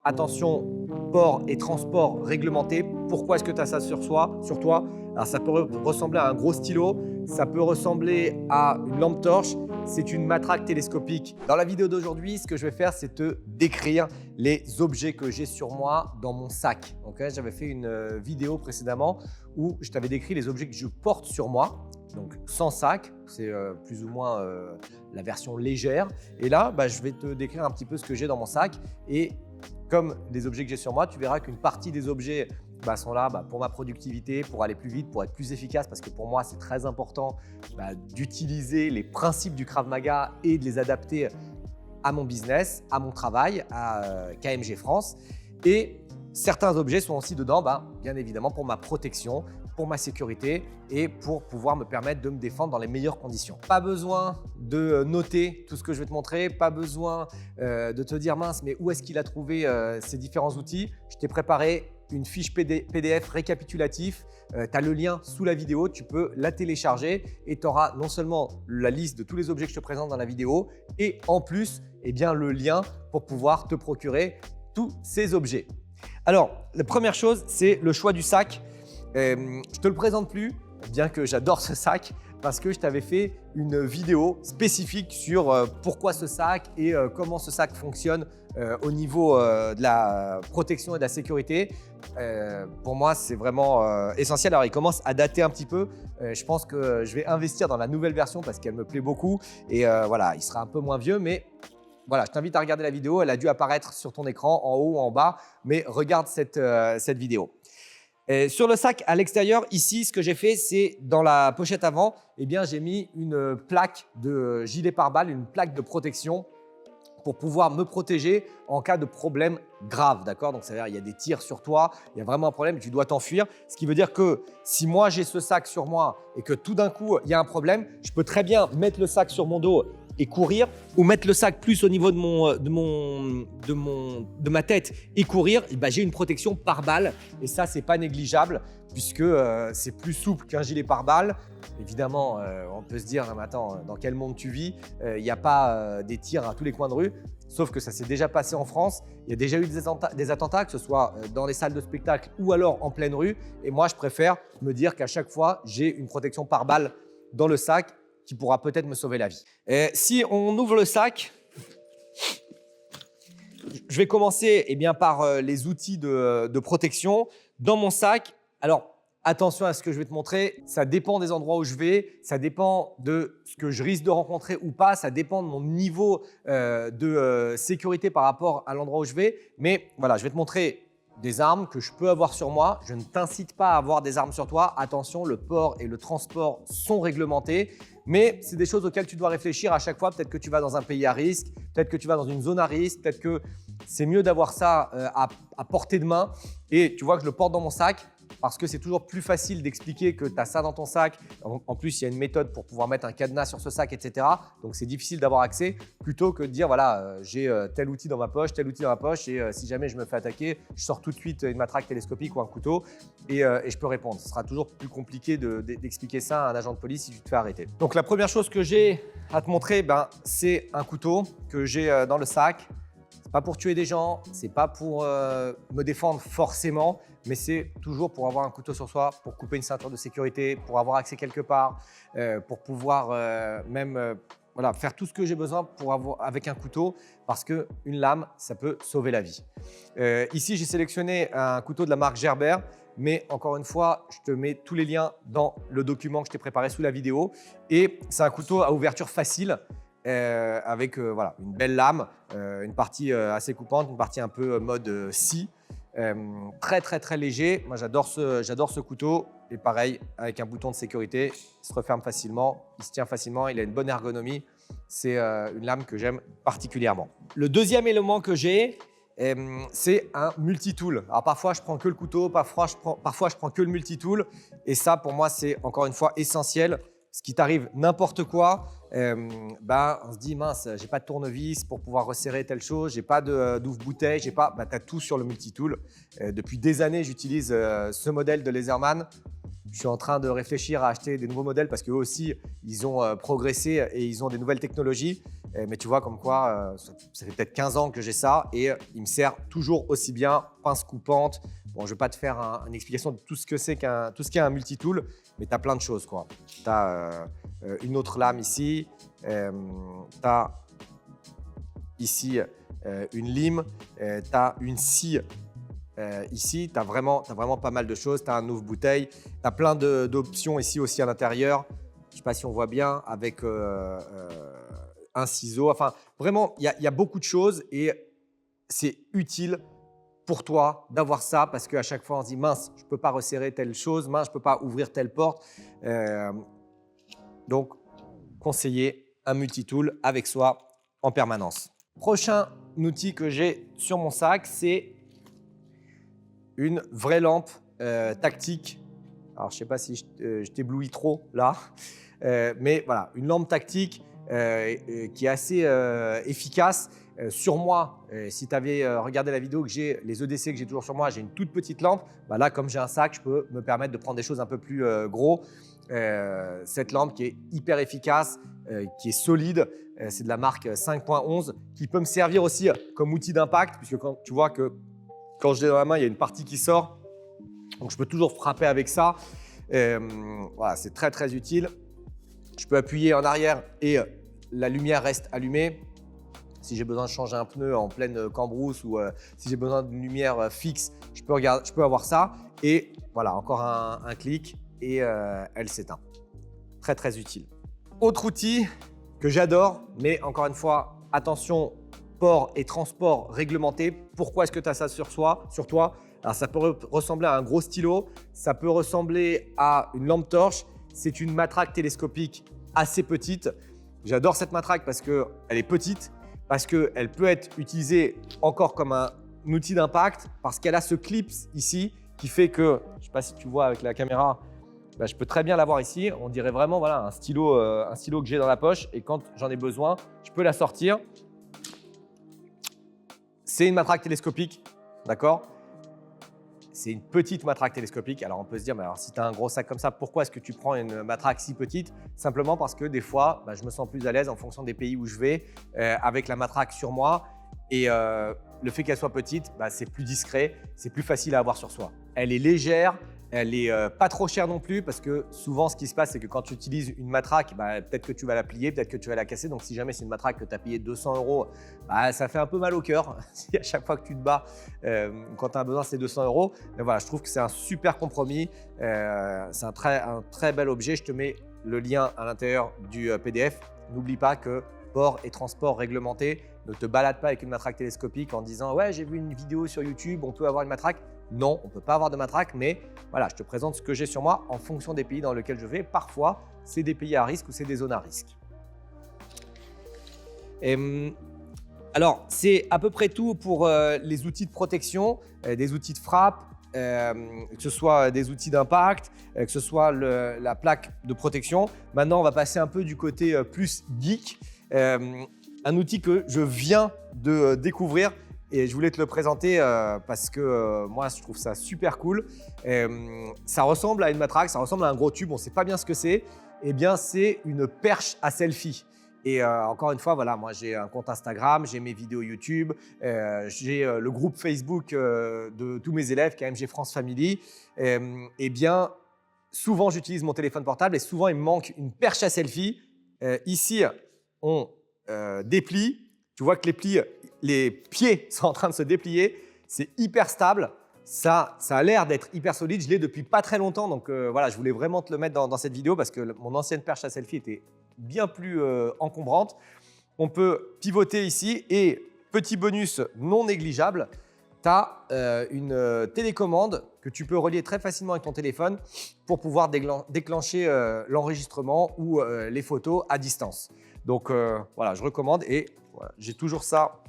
Attention, port et transport réglementé. Pourquoi est-ce que tu as ça sur toi? Alors, ça peut ressembler à un gros stylo, ça peut ressembler à une lampe torche, c'est une matraque télescopique. Dans la vidéo d'aujourd'hui, ce que je vais faire, c'est te décrire les objets que j'ai sur moi dans mon sac. Donc, j'avais fait une vidéo précédemment où je t'avais décrit les objets que je porte sur moi. Donc sans sac, c'est plus ou moins la version légère. Et là, je vais te décrire un petit peu ce que j'ai dans mon sac. Et comme les objets que j'ai sur moi, tu verras qu'une partie des objets sont là pour ma productivité, pour aller plus vite, pour être plus efficace, parce que pour moi, c'est très important d'utiliser les principes du Krav Maga et de les adapter à mon business, à mon travail, à KMG France. Et certains objets sont aussi dedans, bien évidemment, pour ma protection, pour ma sécurité et pour pouvoir me permettre de me défendre dans les meilleures conditions. Pas besoin de noter tout ce que je vais te montrer, pas besoin de te dire mince, mais où est-ce qu'il a trouvé ces différents outils? Je t'ai préparé une fiche PDF récapitulatif. Tu as le lien sous la vidéo, tu peux la télécharger et tu auras non seulement la liste de tous les objets que je te présente dans la vidéo et en plus le lien pour pouvoir te procurer tous ces objets. Alors, la première chose, c'est le choix du sac. Je ne te le présente plus, bien que j'adore ce sac, parce que je t'avais fait une vidéo spécifique sur pourquoi ce sac et comment ce sac fonctionne au niveau de la protection et de la sécurité. Pour moi, c'est vraiment essentiel. Alors, il commence à dater un petit peu. Je pense que je vais investir dans la nouvelle version parce qu'elle me plaît beaucoup. Et voilà, il sera un peu moins vieux, mais voilà, je t'invite à regarder la vidéo. Elle a dû apparaître sur ton écran, en haut ou en bas, mais regarde cette vidéo. Sur le sac à l'extérieur, ici, ce que j'ai fait, c'est dans la pochette avant, j'ai mis une plaque de gilet pare-balles, une plaque de protection pour pouvoir me protéger en cas de problème grave, d'accord? Donc, c'est-à-dire il y a des tirs sur toi, il y a vraiment un problème, tu dois t'enfuir. Ce qui veut dire que si moi, j'ai ce sac sur moi et que tout d'un coup, il y a un problème, je peux très bien mettre le sac sur mon dos et courir, ou mettre le sac plus au niveau de ma tête et courir, j'ai une protection par balle. Et ça, c'est pas négligeable puisque c'est plus souple qu'un gilet pare-balles. Évidemment, on peut se dire, non, mais attends, dans quel monde tu vis? Il n'y a pas des tirs à tous les coins de rue. Sauf que ça s'est déjà passé en France. Il y a déjà eu des attentats, que ce soit dans les salles de spectacle ou alors en pleine rue. Et moi, je préfère me dire qu'à chaque fois, j'ai une protection par balle dans le sac qui pourra peut-être me sauver la vie. Et si on ouvre le sac, je vais commencer par les outils de protection. Dans mon sac, alors attention à ce que je vais te montrer, ça dépend des endroits où je vais, ça dépend de ce que je risque de rencontrer ou pas, ça dépend de mon niveau de sécurité par rapport à l'endroit où je vais. Mais voilà, je vais te montrer des armes que je peux avoir sur moi. Je ne t'incite pas à avoir des armes sur toi. Attention, le port et le transport sont réglementés. Mais c'est des choses auxquelles tu dois réfléchir à chaque fois. Peut-être que tu vas dans un pays à risque, peut-être que tu vas dans une zone à risque, peut-être que c'est mieux d'avoir ça à portée de main. Et tu vois que je le porte dans mon sac parce que c'est toujours plus facile d'expliquer que tu as ça dans ton sac. En plus, il y a une méthode pour pouvoir mettre un cadenas sur ce sac, etc. Donc, c'est difficile d'avoir accès plutôt que de dire voilà, j'ai tel outil dans ma poche, tel outil dans ma poche et si jamais je me fais attaquer, je sors tout de suite une matraque télescopique ou un couteau et je peux répondre. Ce sera toujours plus compliqué d'expliquer ça à un agent de police si tu te fais arrêter. Donc, la première chose que j'ai à te montrer, c'est un couteau que j'ai dans le sac. C'est pas pour tuer des gens, c'est pas pour me défendre forcément, mais c'est toujours pour avoir un couteau sur soi, pour couper une ceinture de sécurité, pour avoir accès quelque part, pour pouvoir faire tout ce que j'ai besoin avec un couteau, parce qu'une lame, ça peut sauver la vie. Ici, j'ai sélectionné un couteau de la marque Gerber, mais encore une fois, je te mets tous les liens dans le document que je t'ai préparé sous la vidéo. Et c'est un couteau à ouverture facile, avec une belle lame, une partie assez coupante, une partie un peu mode scie, très très très léger. Moi j'adore ce couteau et pareil avec un bouton de sécurité, il se referme facilement, il se tient facilement, il a une bonne ergonomie. C'est une lame que j'aime particulièrement. Le deuxième élément que j'ai, c'est un multitool. Alors parfois je prends que le couteau, parfois je prends que le multitool et ça pour moi c'est encore une fois essentiel. Ce qui t'arrive n'importe quoi, on se dit mince, j'ai pas de tournevis pour pouvoir resserrer telle chose, j'ai pas d'ouvre-bouteille, tu as tout sur le multitool. Depuis des années, j'utilise ce modèle de Laserman. Je suis en train de réfléchir à acheter des nouveaux modèles parce qu'eux aussi, ils ont progressé et ils ont des nouvelles technologies. Mais tu vois, comme quoi, ça fait peut-être 15 ans que j'ai ça et il me sert toujours aussi bien, pince coupante. Bon, je ne vais pas te faire une explication de tout ce qu'est un multitool, mais tu as plein de choses, quoi. Tu as une autre lame ici, tu as ici une lime, tu as une scie ici, tu as vraiment pas mal de choses. Tu as un ouvre-bouteille, tu as plein d'options ici aussi à l'intérieur. Je ne sais pas si on voit bien avec un ciseau. Enfin, vraiment, il y a beaucoup de choses et c'est utile pour toi d'avoir ça parce qu'à chaque fois, on se dit mince, je ne peux pas resserrer telle chose, mince, je ne peux pas ouvrir telle porte. Donc, conseiller un multitool avec soi en permanence. Prochain outil que j'ai sur mon sac, c'est une vraie lampe tactique. Alors, je ne sais pas si je t'éblouis trop là, mais voilà, une lampe tactique qui est assez efficace. Sur moi, si tu avais regardé la vidéo que j'ai, les EDC que j'ai toujours sur moi, j'ai une toute petite lampe. Bah là, comme j'ai un sac, je peux me permettre de prendre des choses un peu plus gros. Cette lampe qui est hyper efficace, qui est solide, c'est de la marque 5.11, qui peut me servir aussi comme outil d'impact, puisque quand tu vois que quand je l'ai dans la main, il y a une partie qui sort. Donc, je peux toujours frapper avec ça. Voilà, c'est très, très utile. Je peux appuyer en arrière et la lumière reste allumée. Si j'ai besoin de changer un pneu en pleine cambrousse ou si j'ai besoin d'une lumière fixe, je peux avoir ça. Et voilà, encore un clic et elle s'éteint. Très, très utile. Autre outil que j'adore, mais encore une fois, attention, port et transport réglementé. Pourquoi est-ce que tu as ça sur toi? Alors, ça peut ressembler à un gros stylo, ça peut ressembler à une lampe torche. C'est une matraque télescopique assez petite. J'adore cette matraque parce qu'elle est petite, parce qu'elle peut être utilisée encore comme un outil d'impact, parce qu'elle a ce clip ici qui fait que, je ne sais pas si tu vois avec la caméra, bah, je peux très bien l'avoir ici. On dirait vraiment voilà, un stylo que j'ai dans la poche et quand j'en ai besoin, je peux la sortir. C'est une matraque télescopique, d'accord? C'est une petite matraque télescopique. Alors, on peut se dire, mais alors, si tu as un gros sac comme ça, pourquoi est-ce que tu prends une matraque si petite? Simplement parce que des fois, je me sens plus à l'aise en fonction des pays où je vais avec la matraque sur moi. Et le fait qu'elle soit petite, c'est plus discret, c'est plus facile à avoir sur soi. Elle est légère, elle n'est pas trop chère non plus parce que souvent, ce qui se passe, c'est que quand tu utilises une matraque, peut-être que tu vas la plier, peut-être que tu vas la casser. Donc, si jamais c'est une matraque que tu as payé 200 €, ça fait un peu mal au cœur si à chaque fois que tu te bats, quand tu as besoin, c'est 200 €. Mais voilà, je trouve que c'est un super compromis. C'est un très bel objet. Je te mets le lien à l'intérieur du PDF. N'oublie pas que port et transport réglementé. Ne te balade pas avec une matraque télescopique en disant « Ouais, j'ai vu une vidéo sur YouTube, on peut avoir une matraque ». Non, on ne peut pas avoir de matraque, mais voilà, je te présente ce que j'ai sur moi en fonction des pays dans lesquels je vais. Parfois, c'est des pays à risque ou c'est des zones à risque. Alors, c'est à peu près tout pour les outils de protection, des outils de frappe, que ce soit des outils d'impact, que ce soit la plaque de protection. Maintenant, on va passer un peu du côté plus geek. Un outil que je viens de découvrir et je voulais te le présenter parce que moi, je trouve ça super cool. Ça ressemble à une matraque, ça ressemble à un gros tube, on ne sait pas bien ce que c'est. Eh bien, c'est une perche à selfie. Et encore une fois, voilà, moi j'ai un compte Instagram, j'ai mes vidéos YouTube, j'ai le groupe Facebook de tous mes élèves, KMG France Family. Eh bien, souvent j'utilise mon téléphone portable et souvent il me manque une perche à selfie. Ici, on déplie. Tu vois que les pieds sont en train de se déplier. C'est hyper stable. Ça a l'air d'être hyper solide. Je l'ai depuis pas très longtemps. Donc voilà, je voulais vraiment te le mettre dans cette vidéo parce que mon ancienne perche à selfie était bien plus encombrante. On peut pivoter ici et petit bonus non négligeable, tu as une télécommande que tu peux relier très facilement avec ton téléphone pour pouvoir déclencher l'enregistrement ou les photos à distance. Donc voilà, je recommande et voilà, j'ai toujours ça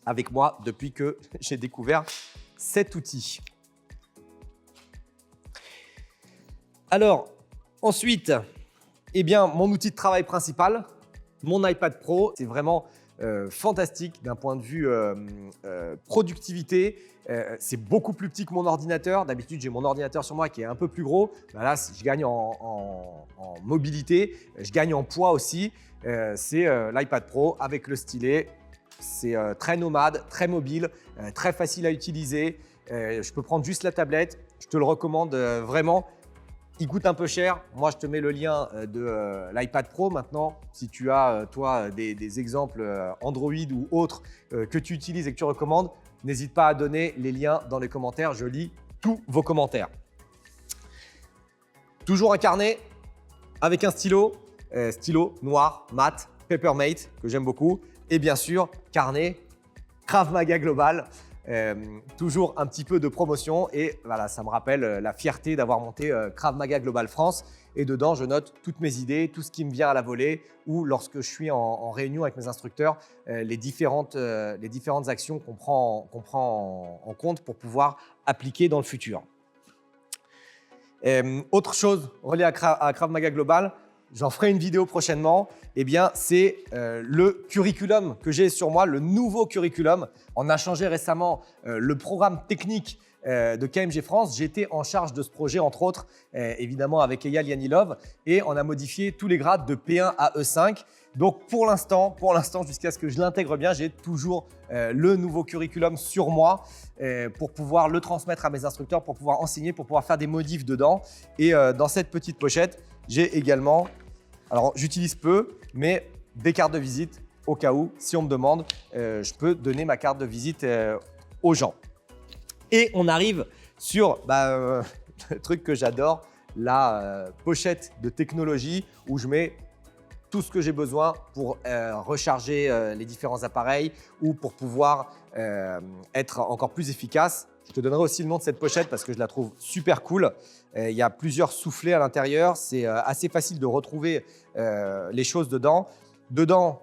avec moi depuis que j'ai découvert cet outil. Alors, ensuite, eh bien, mon outil de travail principal, mon iPad Pro, c'est vraiment fantastique d'un point de vue productivité. C'est beaucoup plus petit que mon ordinateur. D'habitude, j'ai mon ordinateur sur moi qui est un peu plus gros. Ben là, je gagne en mobilité, je gagne en poids aussi. C'est l'iPad Pro avec le stylet. C'est très nomade, très mobile, très facile à utiliser. Je peux prendre juste la tablette. Je te le recommande vraiment. Il coûte un peu cher. Moi, je te mets le lien de l'iPad Pro. Maintenant, si tu as, toi, des exemples Android ou autres que tu utilises et que tu recommandes, n'hésite pas à donner les liens dans les commentaires. Je lis tous vos commentaires. Toujours un carnet avec un stylo. Stylo noir, mat, Papermate, que j'aime beaucoup. Et bien sûr, carnet Krav Maga Global. Toujours un petit peu de promotion et voilà, ça me rappelle la fierté d'avoir monté Krav Maga Global France et dedans je note toutes mes idées, tout ce qui me vient à la volée ou lorsque je suis en réunion avec mes instructeurs, les différentes actions qu'on prend en compte pour pouvoir appliquer dans le futur. Autre chose reliée à Krav Maga Global, j'en ferai une vidéo prochainement, eh bien, c'est le curriculum que j'ai sur moi, le nouveau curriculum. On a changé récemment le programme technique de KMG France. J'étais en charge de ce projet, entre autres, évidemment avec Eyal Yanilov, et on a modifié tous les grades de P1 à E5. Donc, pour l'instant, jusqu'à ce que je l'intègre bien, j'ai toujours le nouveau curriculum sur moi pour pouvoir le transmettre à mes instructeurs, pour pouvoir enseigner, pour pouvoir faire des modifs dedans. Et dans cette petite pochette, j'ai également, alors j'utilise peu, mais des cartes de visite au cas où, si on me demande, je peux donner ma carte de visite aux gens. Et on arrive sur le truc que j'adore, la pochette de technologie où je mets tout ce que j'ai besoin pour recharger les différents appareils ou pour pouvoir être encore plus efficace. Je te donnerai aussi le nom de cette pochette parce que je la trouve super cool. Il y a plusieurs soufflets à l'intérieur. C'est assez facile de retrouver les choses dedans. Dedans,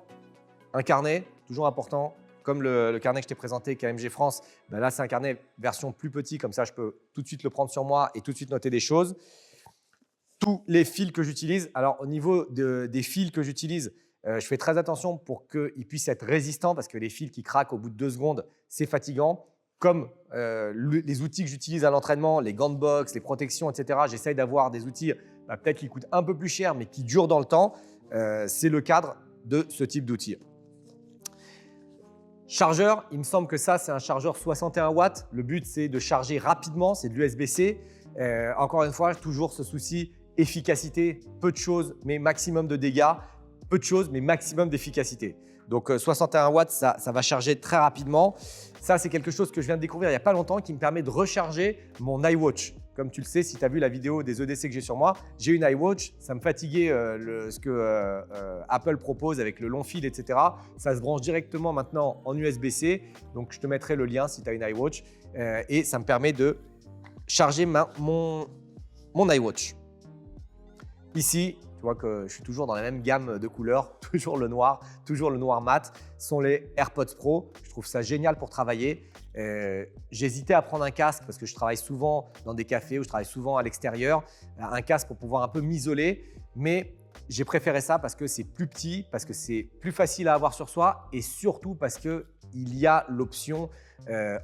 un carnet, toujours important. Comme le carnet que je t'ai présenté, KMG France, ben là, c'est un carnet version plus petit. Comme ça, je peux tout de suite le prendre sur moi et tout de suite noter des choses. Tous les fils que j'utilise. Alors, au niveau des fils que j'utilise, je fais très attention pour qu'ils puissent être résistants parce que les fils qui craquent au bout de 2 secondes, c'est fatigant. Comme les outils que j'utilise à l'entraînement, les gants de boxe, les protections, etc., j'essaye d'avoir des outils peut-être qui coûtent un peu plus cher, mais qui durent dans le temps. C'est le cadre de ce type d'outil. Chargeur, il me semble que ça, c'est un chargeur 61 watts. Le but, c'est de charger rapidement, c'est de l'USB-C. Encore une fois, toujours ce souci efficacité, peu de choses, mais maximum de dégâts. Peu de choses, mais maximum d'efficacité. Donc 61 watts, ça va charger très rapidement. Ça, c'est quelque chose que je viens de découvrir il n'y a pas longtemps qui me permet de recharger mon iWatch. Comme tu le sais, si tu as vu la vidéo des EDC que j'ai sur moi, j'ai une iWatch. Ça me fatiguait ce que Apple propose avec le long fil, etc. Ça se branche directement maintenant en USB-C. Donc, je te mettrai le lien si tu as une iWatch. Et ça me permet de charger mon iWatch. Ici, tu vois que je suis toujours dans la même gamme de couleurs, toujours le noir mat, sont les AirPods Pro. Je trouve ça génial pour travailler. J'hésitais à prendre un casque parce que je travaille souvent dans des cafés ou je travaille souvent à l'extérieur. Un casque pour pouvoir un peu m'isoler, mais j'ai préféré ça parce que c'est plus petit, parce que c'est plus facile à avoir sur soi et surtout parce qu'il y a l'option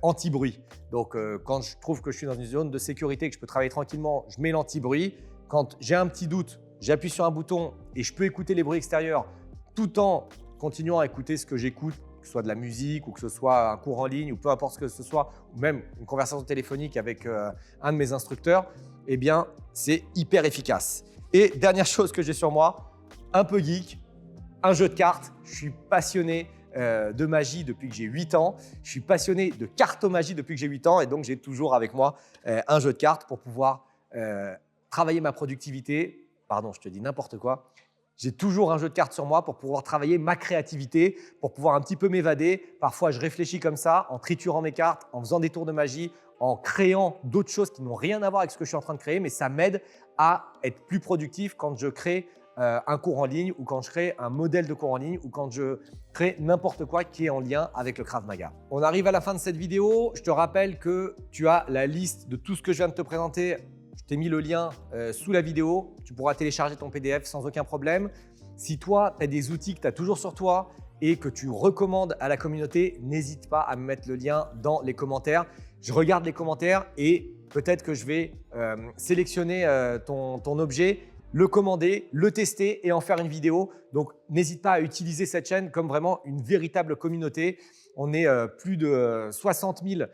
anti-bruit. Donc, quand je trouve que je suis dans une zone de sécurité et que je peux travailler tranquillement, je mets l'anti-bruit. Quand j'ai un petit doute, j'appuie sur un bouton et je peux écouter les bruits extérieurs tout en continuant à écouter ce que j'écoute, que ce soit de la musique ou que ce soit un cours en ligne ou peu importe ce que ce soit, ou même une conversation téléphonique avec un de mes instructeurs, eh bien, c'est hyper efficace. Et dernière chose que j'ai sur moi, un peu geek, un jeu de cartes. Je suis passionné de magie depuis que j'ai 8 ans. Je suis passionné de cartomagie depuis que j'ai 8 ans et donc j'ai toujours avec moi un jeu de cartes pour pouvoir travailler ma productivité. Pardon, je te dis n'importe quoi. J'ai toujours un jeu de cartes sur moi pour pouvoir travailler ma créativité, pour pouvoir un petit peu m'évader. Parfois, je réfléchis comme ça, en triturant mes cartes, en faisant des tours de magie, en créant d'autres choses qui n'ont rien à voir avec ce que je suis en train de créer, mais ça m'aide à être plus productif quand je crée un cours en ligne ou quand je crée un modèle de cours en ligne ou quand je crée n'importe quoi qui est en lien avec le Krav Maga. On arrive à la fin de cette vidéo. Je te rappelle que tu as la liste de tout ce que je viens de te présenter. Je t'ai mis le lien sous la vidéo. Tu pourras télécharger ton PDF sans aucun problème. Si toi, tu as des outils que tu as toujours sur toi et que tu recommandes à la communauté, n'hésite pas à me mettre le lien dans les commentaires. Je regarde les commentaires et peut-être que je vais sélectionner ton objet, le commander, le tester et en faire une vidéo. Donc, n'hésite pas à utiliser cette chaîne comme vraiment une véritable communauté. On est plus de 60 000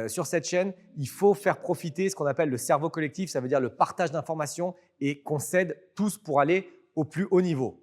sur cette chaîne. Il faut faire profiter ce qu'on appelle le cerveau collectif, ça veut dire le partage d'informations et qu'on s'aide tous pour aller au plus haut niveau.